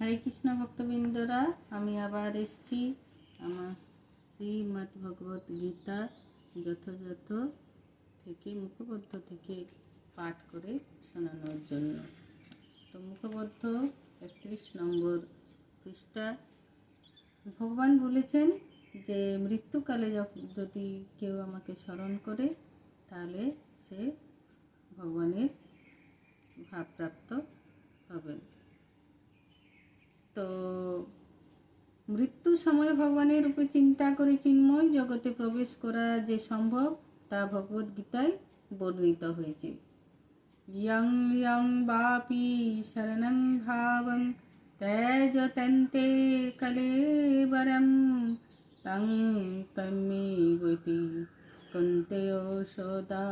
হরে কৃষ্ণ ভক্তবৃন্দরা, আমি আবার এসেছি আমার শ্রীমদ্ ভগবত গীতা যথাযথ থেকে মুখবদ্ধ থেকে পাঠ করে শোনানোর জন্য। তো মুখবদ্ধ 31 নম্বর পৃষ্ঠা। ভগবান বলেছেন যে মৃত্যুকালে যদি কেউ আমাকে স্মরণ করে তাহলে সে ভগবানের ভাবপ্রাপ্ত হবেন। তো মৃত্যুর সময় ভগবানের রূপে চিন্তা করে চিন্ময় জগতে প্রবেশ করা যে সম্ভব তা ভগবদ গীতায় বর্ণিত হয়েছে। ইয়ং ইয়ং বাপি শরণং ভাবং ত্যজন্তে কলেবরম তং তমেবতি কুন্তয়ো সদা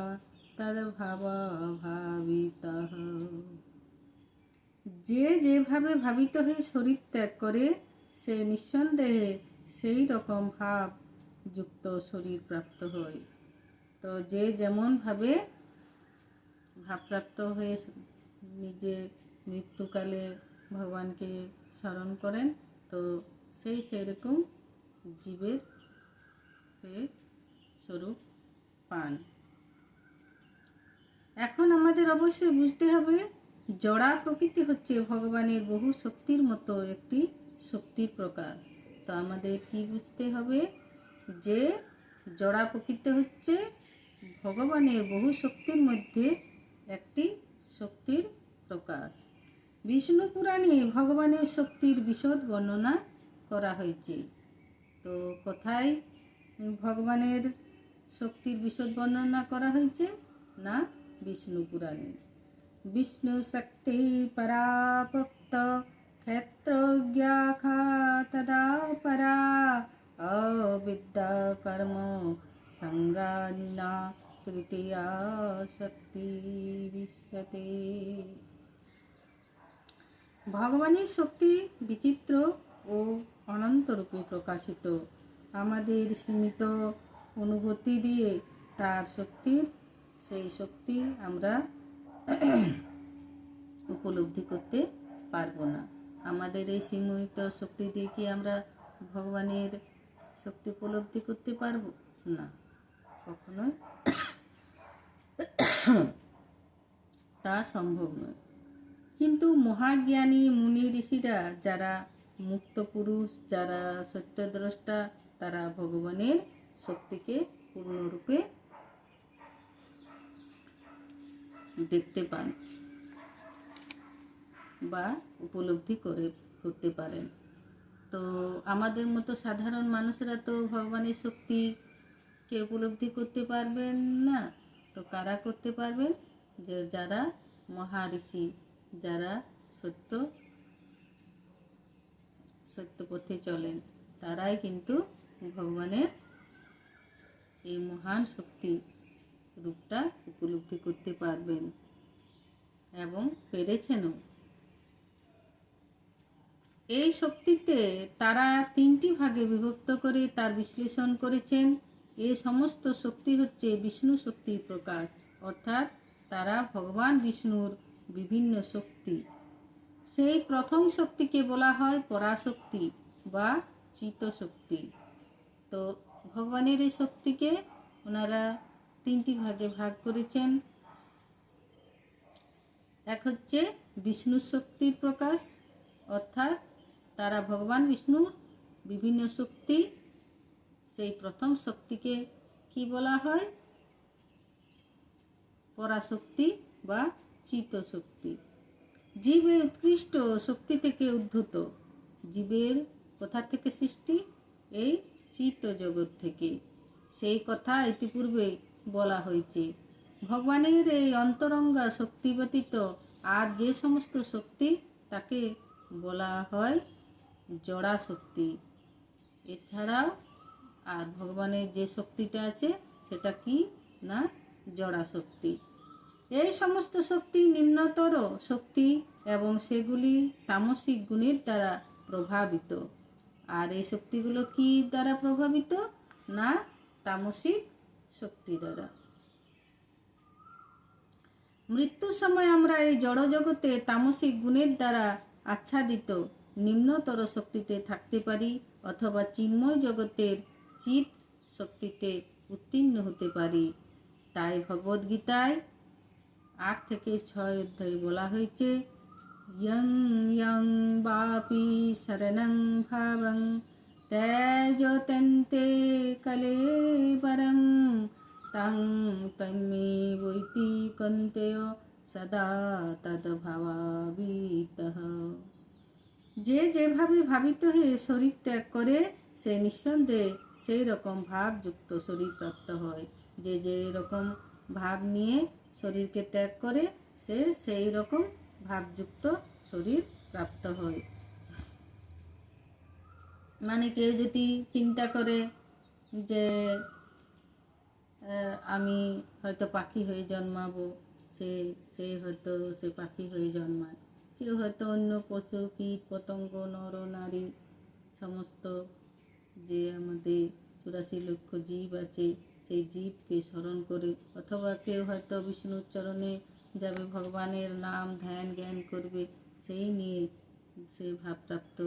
তদ্ভাবা ভাবিতঃ। যে যেভাবে ভাবিত হয়ে শরীর ত্যাগ করে সে নিঃসন্দেহে সেই রকম ভাব যুক্ত শরীর প্রাপ্ত হয়। তো যে যেমনভাবে ভাবপ্রাপ্ত হয়ে নিজে মৃত্যুকালে ভগবানকে স্মরণ করেন তো সেই রকম জীবের সে স্বরূপ পান। এখন আমাদের অবশ্যই বুঝতে হবে জড়া প্রকৃতি হচ্ছে ভগবানের বহু শক্তির মতো একটি শক্তির প্রকাশ। তো আমাদের কি বুঝতে হবে যে জড়া প্রকৃতি হচ্ছে ভগবানের বহু শক্তির মধ্যে একটি শক্তির প্রকাশ। বিষ্ণু পুরাণে ভগবানের শক্তির বিশদ বর্ণনা করা হয়েছে। তো কোথায় ভগবানের শক্তির বিশদ বর্ণনা করা হয়েছে না বিষ্ণু পুরাণে। বিষ্ণু শক্তি পরাভক্ত ক্ষেত্রজ্ঞাখা তদা পরা অবিদ্যা কর্ম সঙ্গান্না তৃতীয়া শক্তি বিশ্বতে। ভগবানের শক্তি বিচিত্র ও অনন্ত রূপে প্রকাশিত। আমাদের সীমিত অনুভূতি দিয়ে তার সেই শক্তি আমরা উপলব্ধি করতে পারবো না। আমাদের এই সীমিত শক্তি দিয়ে কি আমরা ভগবানের শক্তি উপলব্ধি করতে পারবো না, কখনোই তা সম্ভব নয়। কিন্তু মহাজ্ঞানী মুনি ঋষিরা, যারা মুক্ত পুরুষ, যারা সত্যদ্রষ্টা, তারা ভগবানের শক্তিকে পূর্ণরূপে দেখতে পান বা উপলব্ধি করতে পারেন। তো আমাদের মতো সাধারণ মানুষরা তো ভগবানের শক্তিকে উপলব্ধি করতে পারবেন না। তো কারা করতে পারবেন? যে যারা মহাঋষি, যারা সত্য পথে চলেন, তারাই কিন্তু ভগবানের এই মহান শক্তি রূপটা উপলব্ধি করতে পারবেন এবং পেরেছেনও। এই শক্তিতে তারা 3টি ভাগে বিভক্ত করে তার বিশ্লেষণ করেছেন। এই সমস্ত শক্তি হচ্ছে বিষ্ণু শক্তির প্রকাশ, অর্থাৎ তারা ভগবান বিষ্ণুর বিভিন্ন শক্তি। সেই প্রথম শক্তিকে বলা হয় পরাশক্তি বা চিত্তশক্তি। তো ভগবানের এই শক্তিকে ওনারা 3টি ভাগে ভাগ করেছেন। এক হচ্ছে বিষ্ণু শক্তির প্রকাশ, অর্থাৎ তারা ভগবান বিষ্ণুর বিভিন্ন শক্তি। সেই প্রথম শক্তিকে কি বলা হয়? পরাশক্তি বা চিত্তশক্তি। জীবের উৎকৃষ্ট শক্তি থেকে উদ্ভূত। জীবের কোথা থেকে সৃষ্টি? এই চিত্ত জগৎ থেকে। সেই কথা ইতিপূর্বে বলা হয়েছে। ভগবানের এই অন্তরঙ্গা শক্তি ব্যতীত আর যে সমস্ত শক্তি, তাকে বলা হয় জড়া শক্তি। এছাড়াও আর ভগবানের যে শক্তিটা আছে সেটা কি না জড়া শক্তি। এই সমস্ত শক্তি নিম্নতর শক্তি এবং সেগুলি তামসিক গুণের দ্বারা প্রভাবিত। আর এই শক্তিগুলো কি দ্বারা প্রভাবিত? না তামসিক শক্তি দ্বারা। মৃত্যুর সময় আমরা এই জড়জগতে তামসিক গুণের দ্বারা আচ্ছাদিত নিম্নতর শক্তিতে থাকতে পারি, অথবা চিন্ময় জগতের চিৎ শক্তিতে উত্তীর্ণ হতে পারি। তাই ভগবদ্গীতায় 8 থেকে 6 অধ্যায়ে বলা হয়েছে, ইয়ং ইয়ং বাপি শরণং ভাবং ত্যজন্তে কলেবরং তং তন্মে বৈতি কন্তেয় সদা তদ্ভাবাবিতঃ। যে যেভাবে ভাবিত হয়ে শরীর ত্যাগ করে, সে নিঃসন্দেহে সেই রকম ভাবযুক্ত শরীর প্রাপ্ত হয়। যে যে রকম ভাব নিয়ে শরীরকে ত্যাগ করে, সে সেই রকম ভাবযুক্ত শরীর প্রাপ্ত হয়। মানে কেউ যদি চিন্তা করে যে আমি হয়তো পাখি হয়ে জন্মাবো, সে হয়তো সে পাখি হয়ে জন্মায়। কেউ হয়তো অন্য পশু কীট পতঙ্গ নর নারী সমস্ত যে আমাদের 84 লক্ষ জীব আছে, সেই জীবকে স্মরণ করে, অথবা কেউ হয়তো বিষ্ণুর চরণে যাবে, ভগবানের নাম ধ্যান জ্ঞান করবে, সেই নিয়ে সে ভাবপ্রাপ্ত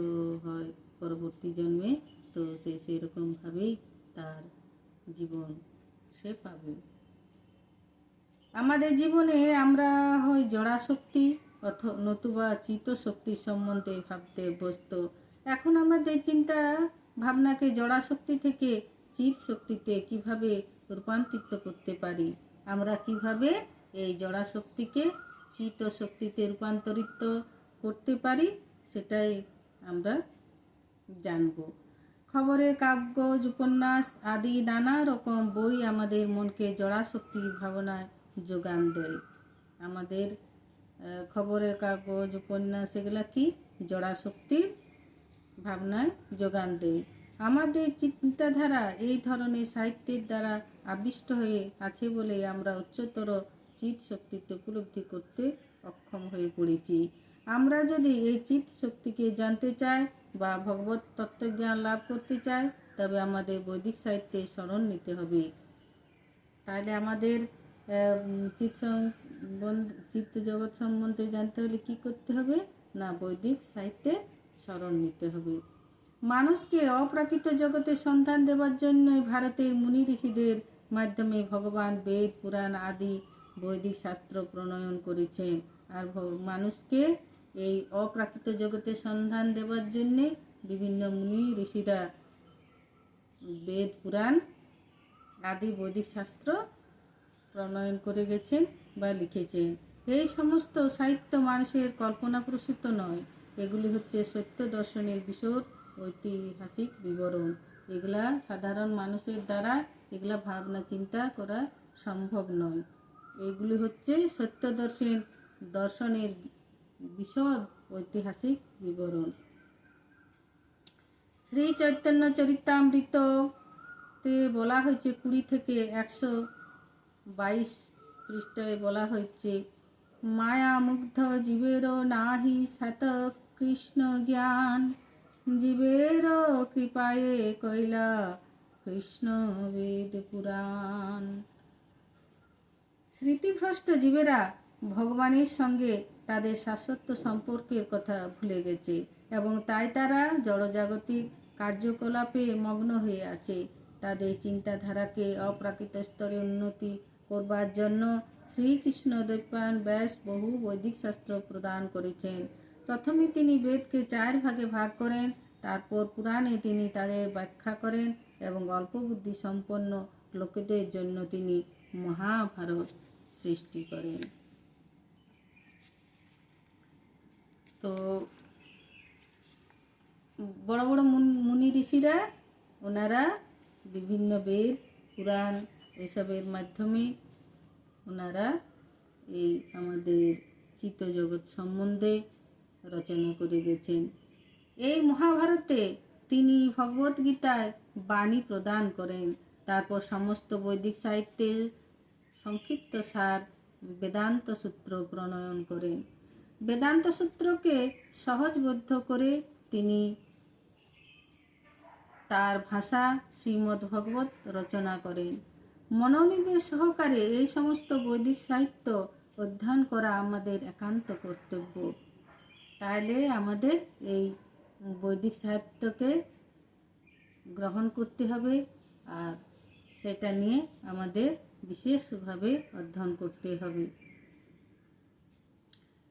হয় পরবর্তী জন্মে। তো সে সেরকমভাবেই তার জীবন সে পাবে। আমাদের জীবনে আমরা হয় জড়া শক্তি নতুবা চিত্ত শক্তির সম্বন্ধে ভাবতে অভ্যস্ত। এখন আমাদের চিন্তা ভাবনাকে জড়া শক্তি থেকে চিৎ শক্তিতে কিভাবে রূপান্তরিত করতে পারি, আমরা কিভাবে এই জড়া শক্তিকে চিত্ত শক্তিতে রূপান্তরিত করতে পারি, সেটাই আমরা জানব। খবরের কাগজ, উপন্যাস আদি নানা রকম বই আমাদের মনকে জড়া শক্তির ভাবনায় যোগান দেয়। আমাদের খবরের কাগজ, উপন্যাস এগুলা কি জড়া শক্তির ভাবনায় যোগান দেয়। আমাদের চিন্তাধারা এই ধরনের সাহিত্যের দ্বারা আবিষ্ট হয়ে আছে বলে আমরা উচ্চতর চিৎ শক্তিতে উপলব্ধি করতে অক্ষম হয়ে পড়েছি। আমরা যদি এই চিৎ শক্তিকে জানতে চাই বা ভগবত তত্ত্বজ্ঞান লাভ করতে চাই, তবে আমাদের বৈদিক সাহিত্যের শরণ নিতে হবে। তাহলে আমাদের চিত্ত জগৎ সম্বন্ধে জানতে হলে কি করতে হবে না, বৈদিক সাহিত্যের শরণ নিতে হবে। মানুষকে অপ্রাকৃত জগতের সন্ধান দেওয়ার জন্যই ভারতের মুনি ঋষিদের মাধ্যমে ভগবান বেদ পুরাণ আদি বৈদিক শাস্ত্র প্রণয়ন করেছেন। আর মানুষকে এই অপ্রাকৃত জগতের সন্ধান দেওয়ার জন্যে বিভিন্ন মুনি ঋষিরা বেদ পুরাণ আদি বৈদিক শাস্ত্র প্রণয়ন করে গেছেন বা লিখেছেন। এই সমস্ত সাহিত্য মানুষের কল্পনাপ্রসূত নয়, এগুলি হচ্ছে সত্য দর্শনের বিশদ ঐতিহাসিক বিবরণ। এগুলা সাধারণ মানুষের দ্বারা এগুলা ভাবনা চিন্তা করা সম্ভব নয়। এগুলি হচ্ছে সত্য দর্শনের বিশদ ঐতিহাসিক বিবরণ। শ্রী চৈতন্য চরিতামৃততে বলা হয়েছে 20 থেকে 122 পৃষ্ঠায় বলা হয়েছে, মায়া মুগ্ধ জীবেরও নাহি সত কৃষ্ণ জ্ঞান, জীবের কৃপায়ে কইলা কৃষ্ণ বেদ পুরাণ। স্মৃতিভ্রষ্ট জীবেরা ভগবানের সঙ্গে তাদের শাশ্বত সম্পর্কের কথা ভুলে গেছে এবং তাই তারা জড়জাগতিক কার্যকলাপে মগ্ন হয়ে আছে। তাদের চিন্তাধারাকে অপ্রাকৃত স্তরে উন্নতি করবার জন্য শ্রীকৃষ্ণ দ্বৈপায়ন ব্যাস বহু বৈদিক শাস্ত্র প্রদান করেছেন। প্রথমে তিনি বেদকে 4 ভাগে ভাগ করেন, তারপর পুরাণে তিনি তাদের ব্যাখ্যা করেন এবং অল্প বুদ্ধি সম্পন্ন লোকেদের জন্য তিনি মহাভারত সৃষ্টি করেন। তো বড় বড় মুনি ঋষিরা ওনারা বিভিন্ন বেদ পুরাণ এসবের মাধ্যমে ওনারা এই আমাদের চিত্তজগৎ সম্বন্ধে রচনা করে গেছেন। এই মহাভারতে তিনি ভগবদ্গীতায় বাণী প্রদান করেন। তারপর সমস্ত বৈদিক সাহিত্যের সংক্ষিপ্ত সার বেদান্ত সূত্র প্রণয়ন করেন। বেদান্ত সূত্রকে সহজবোধ্য করে তিনি তার ভাষা শ্রীমদ্ ভগবত রচনা করেন। মনোনিবেশ সহকারে এই সমস্ত বৈদিক সাহিত্য অধ্যয়ন করা আমাদের একান্ত কর্তব্য। তাহলে আমাদের এই বৈদিক সাহিত্যকে গ্রহণ করতে হবে, আর সেটা নিয়ে আমাদের বিশেষভাবে অধ্যয়ন করতে হবে।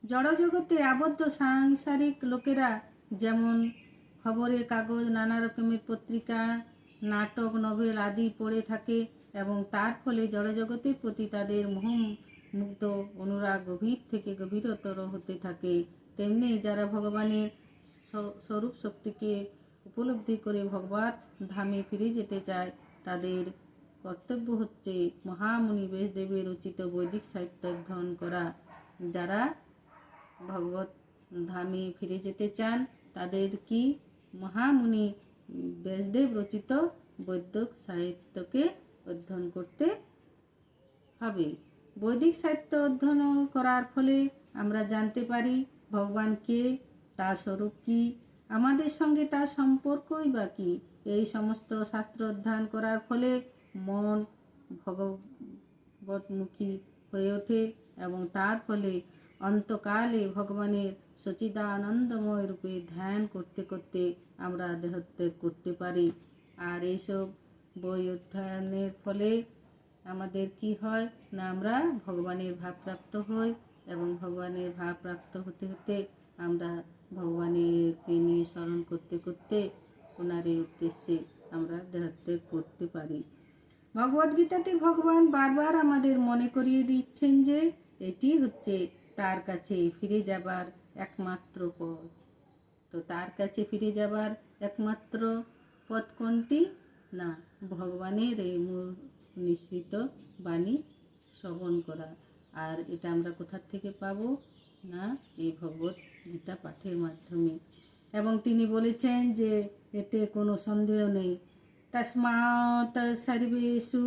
জড়জগতে আবদ্ধ সাংসারিক লোকেরা যেমন খবরের কাগজ, নানা রকমের পত্রিকা, নাটক, নভেল আদি পড়ে থাকে এবং তার ফলে জড়জগতের প্রতি তাদের মোহমুগ্ধ অনুরাগ গভীর থেকে গভীরতর হতে থাকে, তেমনি যারা ভগবানের স্বরূপ শক্তিকে উপলব্ধি করে ভগবত ধামে ফিরে যেতে চায়, তাদের কর্তব্য হচ্ছে মহামুনি ব্যাসদেবের রচিত বৈদিক সাহিত্য অধ্যয়ন করা। যারা ভগবত ধামে ফিরে যেতে চান তাদের কি মহামুনি ব্যাসদেব রচিত বৈদিক সাহিত্যকে অধ্যয়ন করতে হবে। বৈদিক সাহিত্য অধ্যয়ন করার ফলে আমরা জানতে পারি ভগবান কে, তার স্বরূপ কি, আমাদের সঙ্গে তার সম্পর্কই বা কী। এই সমস্ত শাস্ত্র অধ্যয়ন করার ফলে মন ভগবতমুখী হয়ে ওঠে এবং তার ফলে অন্তকালে ভগবানের সচিদানন্দময় রূপে ধ্যান করতে করতে আমরা দেহত্যাগ করতে পারি। আর এইসব বই অধ্যয়নের ফলে আমাদের কি হয় না, আমরা ভগবানের ভাবপ্রাপ্ত হই এবং ভগবানের ভাবপ্রাপ্ত হতে হতে আমরা ভগবানকে নিয়ে স্মরণ করতে করতে ওনার এই উদ্দেশ্যে আমরা দেহত্যাগ করতে পারি। ভগবদ্গীতাতে ভগবান বারবার আমাদের মনে করিয়ে দিচ্ছেন যে এটি হচ্ছে তার কাছে ফিরে যাবার একমাত্র পথ। তো তার কাছে ফিরে যাবার একমাত্র পথ কোনটি? না, ভগবানের এই নিঃসৃত বাণী শ্রবণ করা। আর এটা আমরা কোথার থেকে পাবো? না, এই ভগবত গীতা পাঠের মাধ্যমে। এবং তিনি বলেছেন যে এতে কোনো সন্দেহ নেই, তস্মাৎ সর্বেষু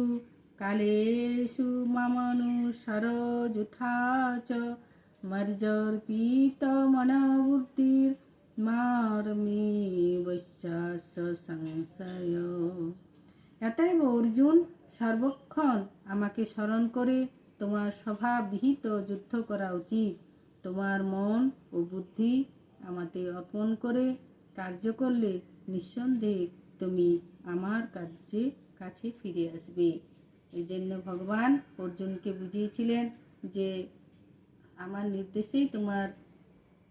কালেষু মামনুসর যথা চ মর্যার্পিত মনোবুদ্ধির মারমে বৈশ্বাস সংশয়। অতএব অর্জুন, সর্বক্ষণ আমাকে স্মরণ করে তোমার স্বভাববিহিত যুদ্ধ করা উচিত। তোমার মন ও বুদ্ধি আমাকে অর্পণ করে কার্য করলে নিঃসন্দেহে তুমি আমার কাছে ফিরে আসবে। এই জন্য ভগবান অর্জুনকে বুঝিয়েছিলেন যে আমার নির্দেশেই তোমার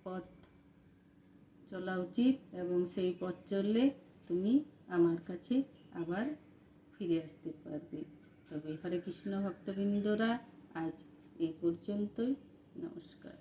পথ চলা উচিত এবং সেই পথ চললে তুমি আমার কাছে আবার ফিরে আসতে পারবে। তবে হরে কৃষ্ণ ভক্তবৃন্দরা, আজ এই পর্যন্তই। নমস্কার।